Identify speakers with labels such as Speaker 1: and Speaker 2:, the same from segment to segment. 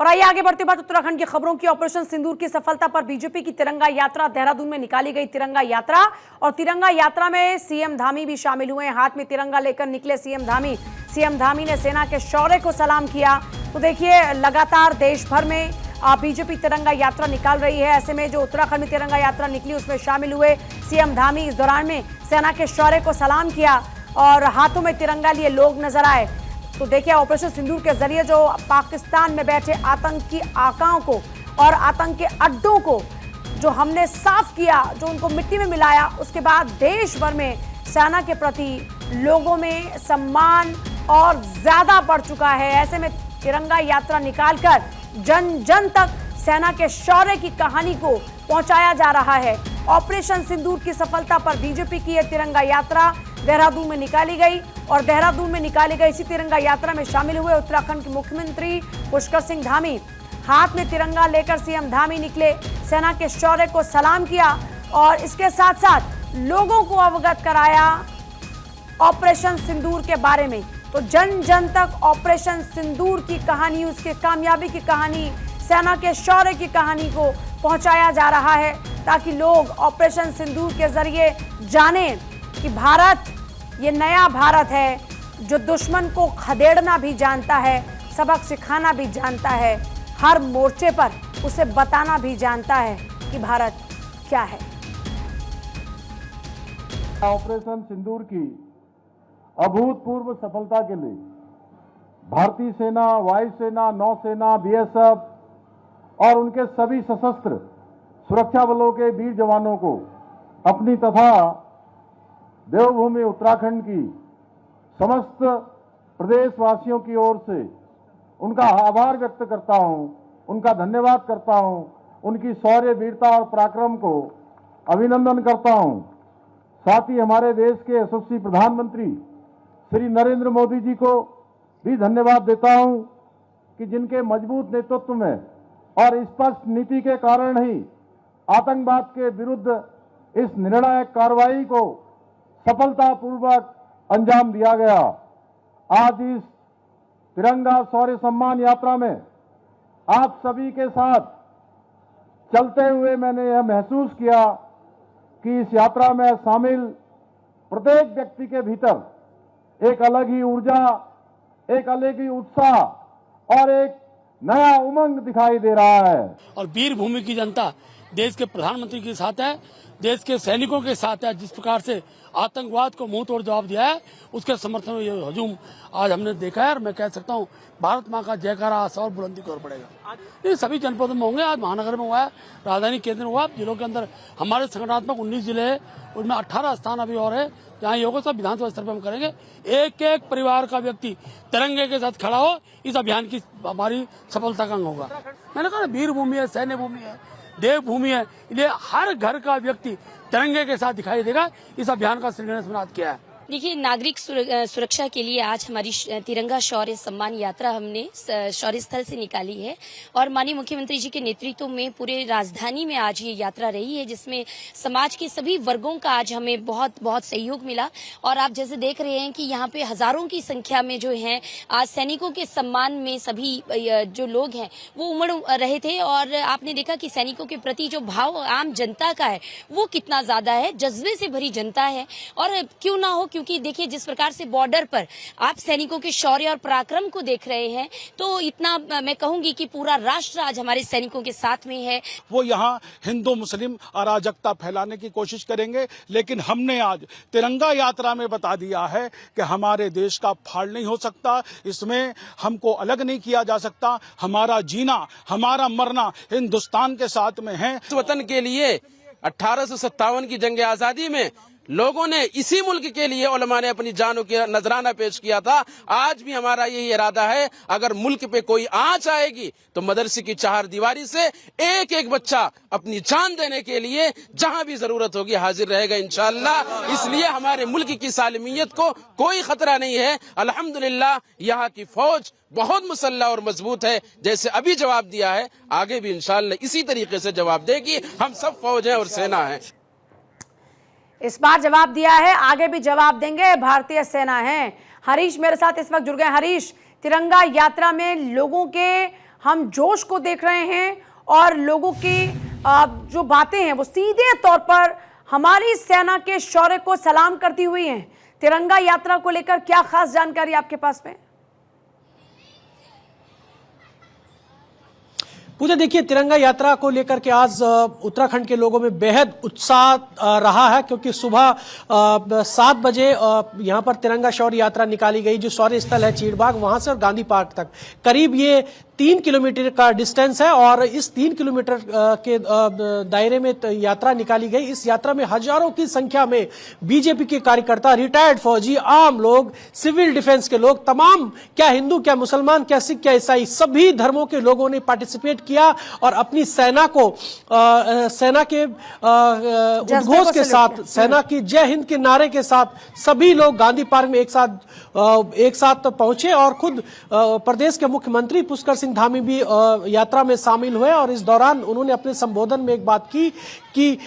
Speaker 1: और आइए आगे बढ़ते बात उत्तराखंड की खबरों की। ऑपरेशन सिंदूर की सफलता पर बीजेपी की तिरंगा यात्रा, देहरादून में निकाली गई तिरंगा यात्रा, और तिरंगा यात्रा में सीएम धामी भी शामिल हुए। हाथ में तिरंगा लेकर निकले सीएम धामी। सीएम धामी ने सेना के शौर्य को सलाम किया। तो देखिए, लगातार देश भर में बीजेपी तिरंगा यात्रा निकाल रही है। ऐसे में जो उत्तराखंड में तिरंगा यात्रा निकली उसमें शामिल हुए सीएम धामी। इस दौरान में सेना के शौर्य को सलाम किया और हाथों में तिरंगा लिए लोग नजर आए। तो देखिए, ऑपरेशन सिंदूर के जरिए जो पाकिस्तान में बैठे आतंकी आकाओं को और आतंक के अड्डों को जो हमने साफ किया, जो उनको मिट्टी में मिलाया, उसके बाद देश भर में सेना के प्रति लोगों में सम्मान और ज्यादा बढ़ चुका है। ऐसे में तिरंगा यात्रा निकालकर जन जन तक सेना के शौर्य की कहानी को पहुंचाया जा रहा है। ऑपरेशन सिंदूर की सफलता पर बीजेपी की यह तिरंगा यात्रा देहरादून में निकाली गई, और देहरादून में निकाली गई इसी तिरंगा यात्रा में शामिल हुए उत्तराखंड के मुख्यमंत्री पुष्कर सिंह धामी। हाथ में तिरंगा लेकर सीएम धामी निकले, सेना के शौर्य को सलाम किया और इसके साथ साथ लोगों को अवगत कराया ऑपरेशन सिंदूर के बारे में। तो जन जन तक ऑपरेशन सिंदूर की कहानी, उसके कामयाबी की कहानी, सेना के शौर्य की कहानी को पहुंचाया जा रहा है, ताकि लोग ऑपरेशन सिंदूर के जरिए जाने कि भारत ये नया भारत है जो दुश्मन को खदेड़ना भी जानता है, सबक सिखाना भी जानता है, हर मोर्चे पर उसे बताना भी जानता है कि भारत क्या है।
Speaker 2: ऑपरेशन सिंदूर की अभूतपूर्व सफलता के लिए भारतीय सेना, वायुसेना, नौसेना, बीएसएफ और उनके सभी सशस्त्र सुरक्षा बलों के वीर जवानों को अपनी तथा देवभूमि उत्तराखंड की समस्त प्रदेशवासियों की ओर से उनका आभार व्यक्त करता हूं, उनका धन्यवाद करता हूं, उनकी शौर्य, वीरता और पराक्रम को अभिनंदन करता हूं। साथ ही हमारे देश के यशस्वी प्रधानमंत्री श्री नरेंद्र मोदी जी को भी धन्यवाद देता हूं कि जिनके मजबूत नेतृत्व में और स्पष्ट नीति के कारण ही आतंकवाद के विरुद्ध इस निर्णायक कार्रवाई को सफलतापूर्वक अंजाम दिया गया। आज इस तिरंगा शौर्य सम्मान यात्रा में आप सभी के साथ चलते हुए मैंने यह महसूस किया कि इस यात्रा में शामिल प्रत्येक व्यक्ति के भीतर एक अलग ही ऊर्जा, एक अलग ही उत्साह और एक नया उमंग दिखाई दे रहा है।
Speaker 3: और वीर भूमि की जनता देश के प्रधानमंत्री के साथ है, देश के सैनिकों के साथ है। जिस प्रकार से आतंकवाद को मुंह तोड़ जवाब दिया है, उसके समर्थन में ये हजूम आज हमने देखा है। और मैं कह सकता हूँ, भारत माँ का जयकारा आज और बुलंदी की ओर बढ़ेगा। ये सभी जनपदों में होंगे। आज महानगर में हुआ है, राजधानी केंद्र में हुआ, जिलों के अंदर हमारे संगठनात्मक 19 जिले हैं, उनमें 18 स्थान अभी और है जहाँ ये होगा। सब विधानसभा स्तर पर हम करेंगे। एक एक परिवार का व्यक्ति तिरंगे के साथ खड़ा हो, इस अभियान की हमारी सफलता का अंग होगा। मैंने कहा, वीर भूमि है, सैन्य भूमि है, देवभूमि है, इसलिए हर घर का व्यक्ति तिरंगे के साथ दिखाई देगा। इस अभियान का श्रीगणेश किया है।
Speaker 4: देखिए, नागरिक सुरक्षा के लिए आज हमारी तिरंगा शौर्य सम्मान यात्रा हमने शौर्य स्थल से निकाली है, और माननीय मुख्यमंत्री जी के नेतृत्व में पूरे राजधानी में आज ये यात्रा रही है, जिसमें समाज के सभी वर्गों का आज हमें बहुत बहुत सहयोग मिला। और आप जैसे देख रहे हैं कि यहाँ पे हजारों की संख्या में जो है आज सैनिकों के सम्मान में सभी जो लोग हैं वो उमड़ रहे थे। और आपने देखा कि सैनिकों के प्रति जो भाव आम जनता का है वो कितना ज्यादा है, जज्बे से भरी जनता है। और क्यों ना हो, क्योंकि देखिए, जिस प्रकार से बॉर्डर पर आप सैनिकों के शौर्य और पराक्रम को देख रहे हैं, तो इतना मैं कहूंगी कि पूरा राष्ट्र आज हमारे सैनिकों के साथ में है।
Speaker 5: वो यहाँ हिंदू मुस्लिम अराजकता फैलाने की कोशिश करेंगे, लेकिन हमने आज तिरंगा यात्रा में बता दिया है कि हमारे देश का फाड़ नहीं हो सकता, इसमें हमको अलग नहीं किया जा सकता। हमारा जीना, हमारा मरना हिंदुस्तान के साथ में है।
Speaker 6: इस वतन के लिए 1857 की जंग आजादी में लोगों ने इसी मुल्क के लिए उलमा ने अपनी जानों की नजराना पेश किया था। आज भी हमारा यही इरादा है, अगर मुल्क पे कोई आंच आएगी तो मदरसे की चार दीवारी से एक एक बच्चा अपनी जान देने के लिए जहां भी जरूरत होगी हाजिर रहेगा इंशाअल्लाह। इसलिए हमारे मुल्क की सालमियत को कोई खतरा नहीं है। अल्हम्दुलिल्लाह, यहाँ की फौज बहुत मुसल्लह और मजबूत है। जैसे अभी जवाब दिया है, आगे भी इंशाअल्लाह इसी तरीके से जवाब देगी। हम सब फौज हैं और सेना है।
Speaker 1: इस बार जवाब दिया है, आगे भी जवाब देंगे, भारतीय सेना है। हरीश मेरे साथ इस वक्त जुड़ गए। हरीश, तिरंगा यात्रा में लोगों के हम जोश को देख रहे हैं और लोगों की जो बातें हैं वो सीधे तौर पर हमारी सेना के शौर्य को सलाम करती हुई हैं। तिरंगा यात्रा को लेकर क्या खास जानकारी आपके पास में?
Speaker 7: पूजा, देखिए, तिरंगा यात्रा को लेकर के आज उत्तराखंड के लोगों में बेहद उत्साह रहा है, क्योंकि सुबह 7 बजे यहां पर तिरंगा शौर्य यात्रा निकाली गई। जो शौर्य स्थल है चीड़बाग, वहां से और गांधी पार्क तक करीब ये 3 किलोमीटर का डिस्टेंस है और इस 3 किलोमीटर के दायरे में यात्रा निकाली गई। इस यात्रा में हजारों की संख्या में बीजेपी के कार्यकर्ता, रिटायर्ड फौजी, आम लोग, सिविल डिफेंस के लोग, तमाम, क्या हिंदू, क्या मुसलमान, क्या सिख, क्या ईसाई, सभी धर्मों के लोगों ने पार्टिसिपेट किया और अपनी सेना को सेना के उद्घोष के साथ, सेना की जय हिंद के नारे के साथ सभी लोग गांधी पार्क में एक साथ पहुंचे और खुद प्रदेश के मुख्यमंत्री पुष्कर सिंह धामी भी यात्रा में शामिल हुए। और इस दौरान उन्होंने अपने संबोधन में एक बात की कि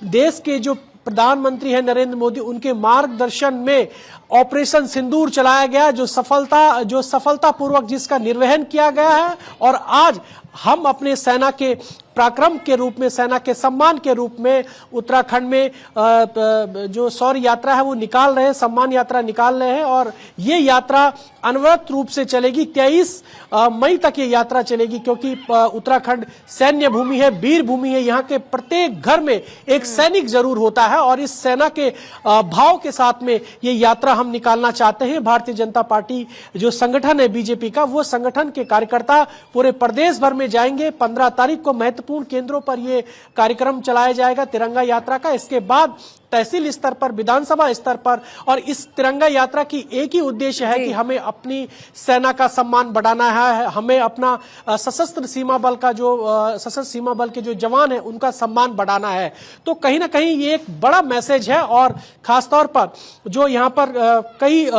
Speaker 7: देश के जो प्रधानमंत्री हैं नरेंद्र मोदी, उनके मार्गदर्शन में ऑपरेशन सिंदूर चलाया गया, जो सफलतापूर्वक जिसका निर्वहन किया गया है। और आज हम अपने सेना के पराक्रम के रूप में, सेना के सम्मान के रूप में उत्तराखंड में जो शौर्य यात्रा है वो निकाल रहे हैं, सम्मान यात्रा निकाल रहे हैं। और ये यात्रा अनवरत रूप से चलेगी, 23 मई तक ये यात्रा चलेगी, क्योंकि उत्तराखंड सैन्य भूमि है, वीर भूमि है। यहाँ के प्रत्येक घर में एक सैनिक जरूर होता है और इस सेना के भाव के साथ में ये यात्रा हम निकालना चाहते हैं। भारतीय जनता पार्टी जो संगठन है बीजेपी का, वो संगठन के कार्यकर्ता पूरे प्रदेश भर में जाएंगे। 15 तारीख को महत्वपूर्ण केंद्रों पर यह कार्यक्रम चलाया जाएगा तिरंगा यात्रा का। इसके बाद तहसील स्तर पर, विधानसभा स्तर पर, और इस तिरंगा यात्रा की एक ही उद्देश्य है कि हमें अपनी सेना का सम्मान बढ़ाना है, हमें अपना सशस्त्र सीमा बल के जो जवान हैं उनका सम्मान बढ़ाना है। तो कहीं ना कहीं ये एक बड़ा मैसेज है। और खासतौर पर जो यहाँ पर कई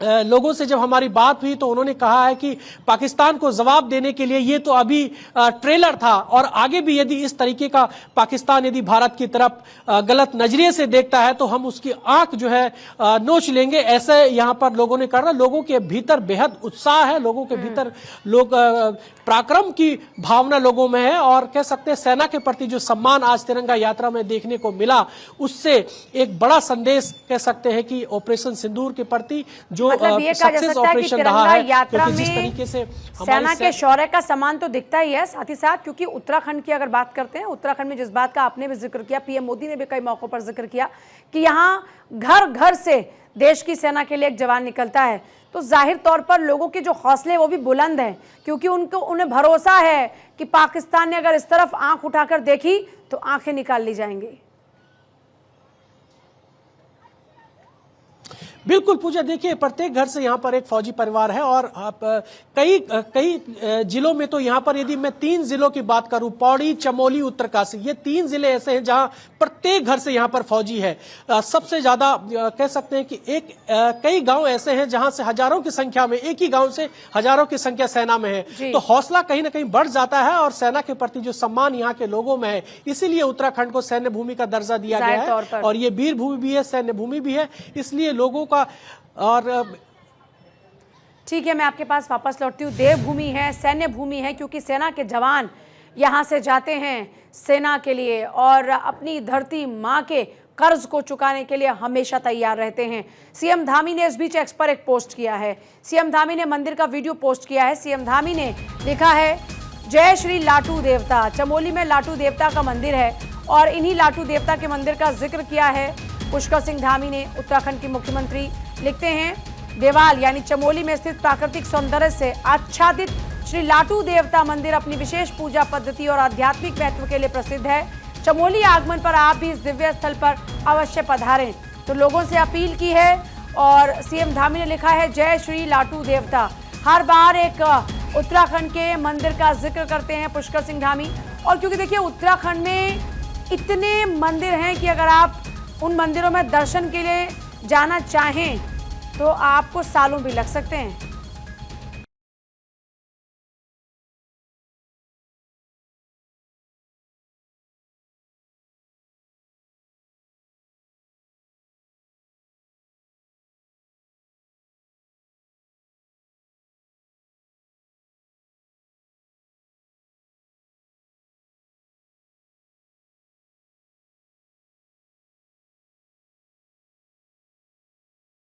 Speaker 7: लोगों से जब हमारी बात हुई तो उन्होंने कहा है कि पाकिस्तान को जवाब देने के लिए ये तो अभी ट्रेलर था, और आगे भी यदि इस तरीके का पाकिस्तान यदि भारत की तरफ गलत नजरिए से देखता है तो हम उसकी आंख जो है नोच लेंगे। ऐसे यहाँ पर लोगों ने कहा। लोगों के भीतर बेहद उत्साह है, लोगों के भीतर पराक्रम की भावना लोगों में है, और कह सकते हैं सेना के प्रति जो सम्मान आज तिरंगा यात्रा में देखने को मिला, उससे एक बड़ा संदेश कह सकते हैं कि ऑपरेशन सिंदूर के प्रति जो
Speaker 1: मतलब ये कहा जा सकता है कि तिरंगा यात्रा में
Speaker 7: जिस तरीके से
Speaker 1: सेना के शौर्य का सम्मान तो दिखता ही है, साथ ही साथ क्योंकि उत्तराखंड की अगर बात करते हैं, उत्तराखंड में जिस बात का आपने भी जिक्र किया, पीएम मोदी ने भी कई मौकों पर जिक्र किया कि यहाँ घर घर से देश की सेना के लिए एक जवान निकलता है, तो जाहिर तौर पर लोगों के जो हौसले वो भी बुलंद हैं, क्योंकि उन्हें भरोसा है कि पाकिस्तान ने अगर इस तरफ आंख उठाकर देखी तो आंखें निकाल ली जाएंगी।
Speaker 7: बिल्कुल पूजा, देखिए, प्रत्येक घर से यहाँ पर एक फौजी परिवार है और आप कई जिलों में तो यहाँ पर यदि मैं 3 जिलों की बात करूं, पौड़ी, चमोली, उत्तरकाशी, ये 3 जिले ऐसे हैं जहाँ प्रत्येक घर से यहाँ पर फौजी है। सबसे ज्यादा कह सकते हैं कि कई गांव ऐसे हैं जहां से हजारों की संख्या में, एक ही गांव से हजारों की संख्या सेना में है। तो हौसला कहीं ना कहीं बढ़ जाता है और सेना के प्रति जो सम्मान यहाँ के लोगों में है, इसीलिए उत्तराखंड को सैन्य भूमि का दर्जा दिया गया है। और ये वीर भूमि भी है, सैन्य भूमि भी है, इसलिए लोगों और
Speaker 1: ठीक है, मैं आपके पास वापस लौटती हूँ। देवभूमि है, सैन्य भूमि है, क्योंकि सेना के जवान यहाँ से जाते हैं सेना के लिए और अपनी धरती माँ के कर्ज को चुकाने के लिए हमेशा तैयार रहते हैं। सीएम धामी ने इस बीच एक्स पर एक पोस्ट किया है। सीएम धामी ने मंदिर का वीडियो पोस्ट किया है। सीएम धामी ने लिखा है, जय श्री लाटू देवता। चमोली में लाटू देवता का मंदिर है और इन्हीं लाटू देवता के मंदिर का जिक्र किया है पुष्कर सिंह धामी ने। उत्तराखंड के मुख्यमंत्री लिखते हैं, देवाल यानी चमोली में स्थित प्राकृतिक सौंदर्य से आच्छादित श्री लाटू देवता मंदिर अपनी विशेष पूजा पद्धति और आध्यात्मिक महत्व के लिए प्रसिद्ध है। चमोली आगमन पर आप भी इस दिव्य स्थल पर अवश्य पधारें। तो लोगों से अपील की है और सीएम धामी ने लिखा है, जय श्री लाटू देवता। हर बार एक उत्तराखंड के मंदिर का जिक्र करते हैं पुष्कर सिंह धामी। और क्योंकि देखिए उत्तराखंड में इतने मंदिर हैं कि अगर आप उन मंदिरों में दर्शन के लिए जाना चाहें तो आपको सालों भी लग सकते हैं।